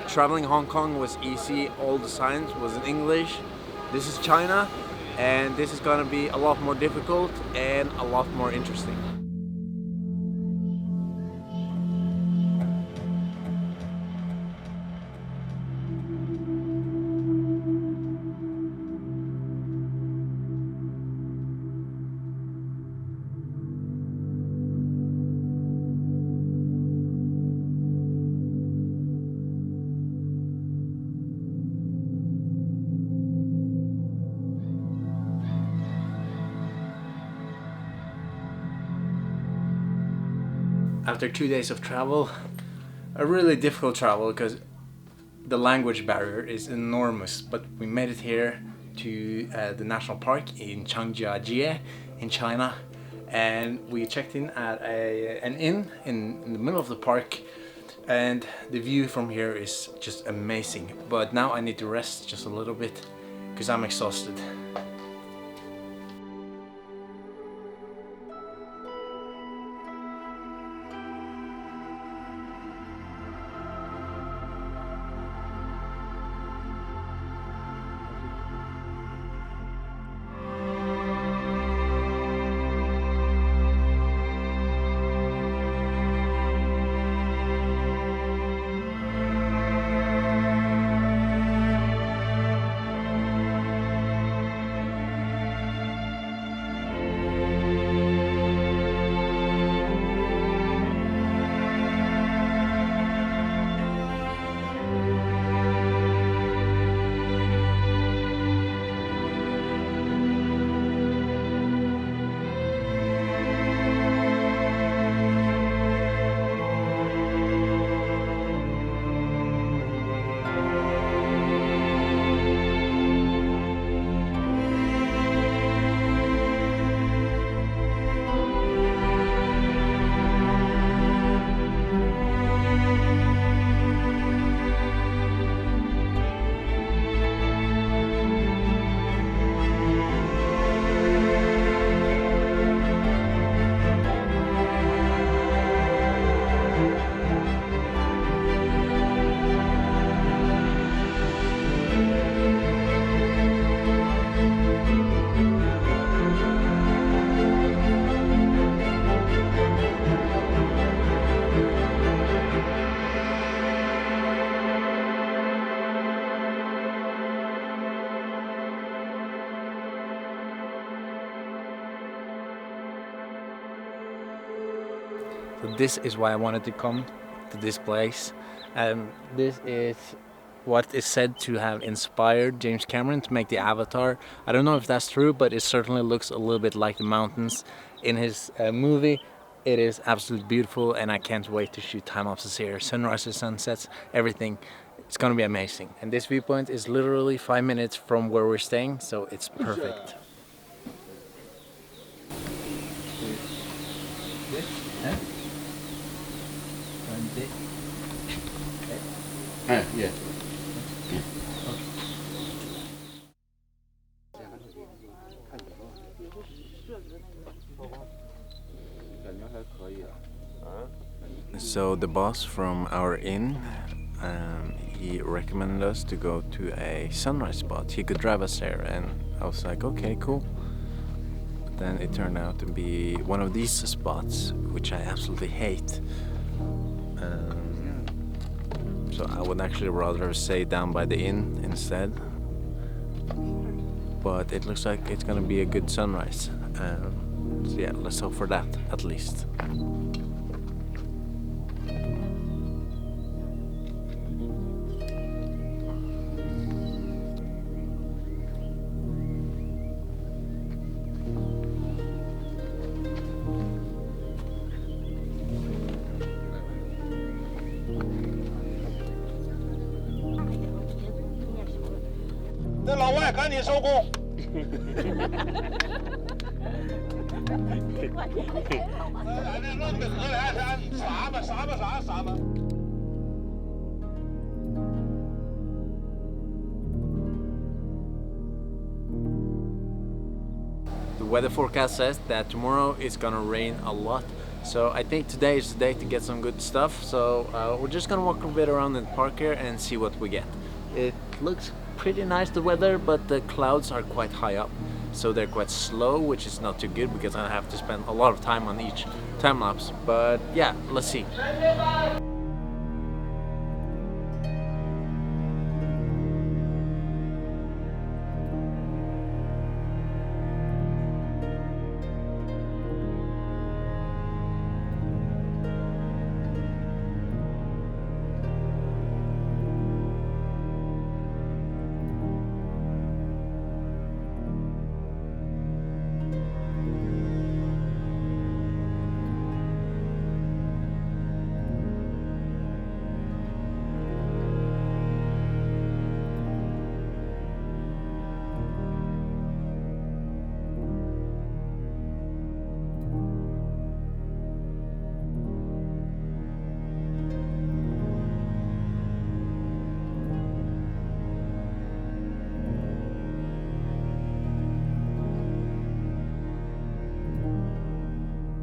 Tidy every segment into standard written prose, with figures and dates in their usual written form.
Traveling Hong Kong was easy, all the signs was in English. This is China, and this is gonna be a lot more difficult and a lot more interesting. After 2 days of travel, a really difficult travel because the language barrier is enormous, but we made it here to the national park in Zhangjiajie in China, and we checked in at an inn in the middle of the park, and the view from here is just amazing. But now I need to rest just a little bit because I'm exhausted. So this is why I wanted to come to this place. This is what is said to have inspired James Cameron to make the Avatar. I don't know if that's true, but it certainly looks a little bit like the mountains in his movie. It is absolutely beautiful, and I can't wait to shoot time-lapses here. Sunrises, sunsets, everything. It's gonna be amazing. And this viewpoint is literally 5 minutes from where we're staying, so it's perfect. Yeah. So the boss from our inn, he recommended us to go to a sunrise spot. He could drive us there, and I was like, okay, cool. But then it turned out to be one of these spots, which I absolutely hate. So I would actually rather stay down by the inn instead. But it looks like it's gonna be a good sunrise. So yeah, let's hope for that at least. Cái 老外赶紧收工。俺这论的河南山，啥嘛。The weather forecast says that tomorrow it's gonna rain a lot. So I think today is the day to get some good stuff. So we're just gonna walk a bit around in the park here and see what we get. It looks pretty nice, the weather, but the clouds are quite high up. So they're quite slow, which is not too good because I have to spend a lot of time on each time lapse. But yeah, let's see.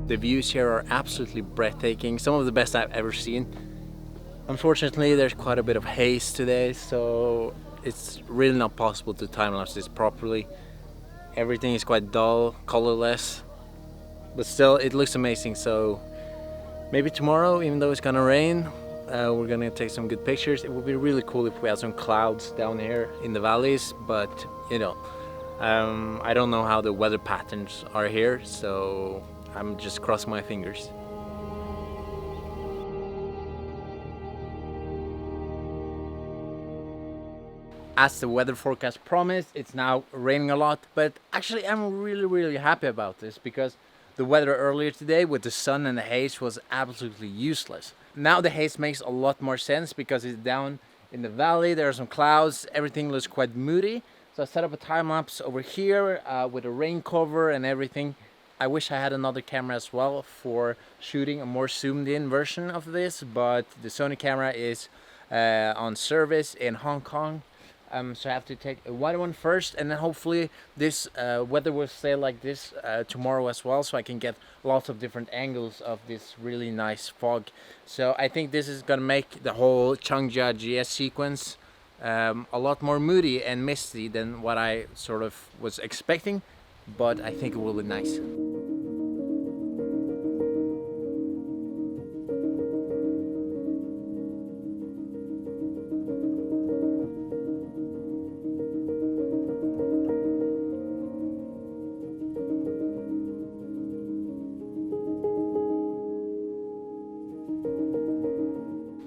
The views here are absolutely breathtaking, some of the best I've ever seen. Unfortunately, there's quite a bit of haze today, so it's really not possible to time-lapse this properly. Everything is quite dull, colorless, but still it looks amazing. So maybe tomorrow, even though it's gonna rain, we're gonna take some good pictures. It would be really cool if we had some clouds down here in the valleys, but you know, I don't know how the weather patterns are here, so I'm just crossing my fingers. As the weather forecast promised, it's now raining a lot, but actually I'm really happy about this because the weather earlier today with the sun and the haze was absolutely useless. Now the haze makes a lot more sense because it's down in the valley, there are some clouds, everything looks quite moody. So I set up a time lapse over here with a rain cover and everything. I wish I had another camera as well for shooting a more zoomed in version of this, but the Sony camera is on service in Hong Kong. So I have to take a wider one first, and then hopefully this weather will stay like this tomorrow as well, so I can get lots of different angles of this really nice fog. So I think this is gonna make the whole Zhangjiajie sequence a lot more moody and misty than what I sort of was expecting, but I think it will be nice.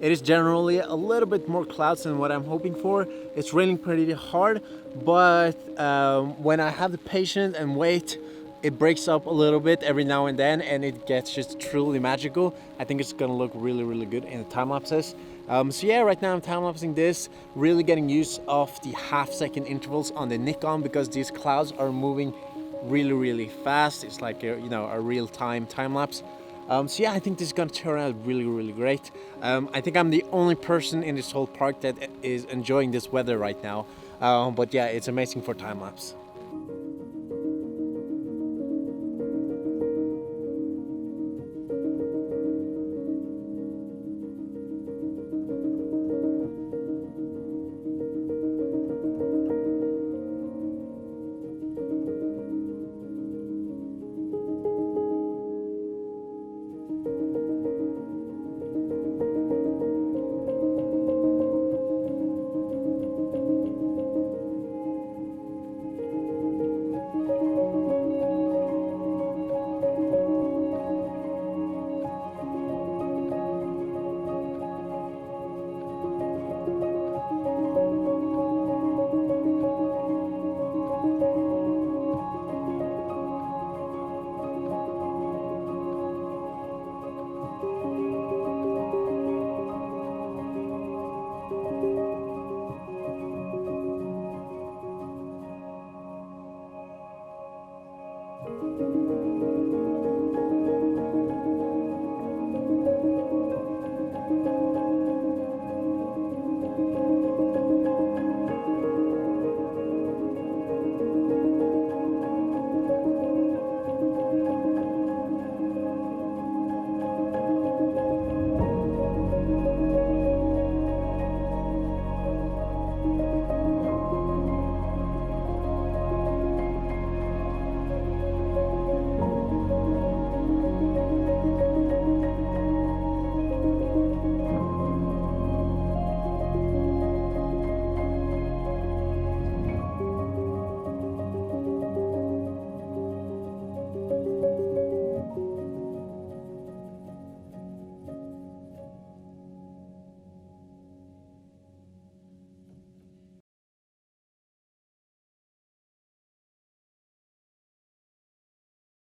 It is generally a little bit more clouds than what I'm hoping for. It's raining pretty hard, but when I have the patience and wait, it breaks up a little bit every now and then, and it gets just truly magical. I think it's gonna look really good in the time lapses. So yeah, right now I'm time lapsing this, really getting used of the half-second intervals on the Nikon because these clouds are moving really fast. It's like a real-time time lapse. So yeah, I think this is gonna turn out really great. I think I'm the only person in this whole park that is enjoying this weather right now. But yeah, it's amazing for time lapse.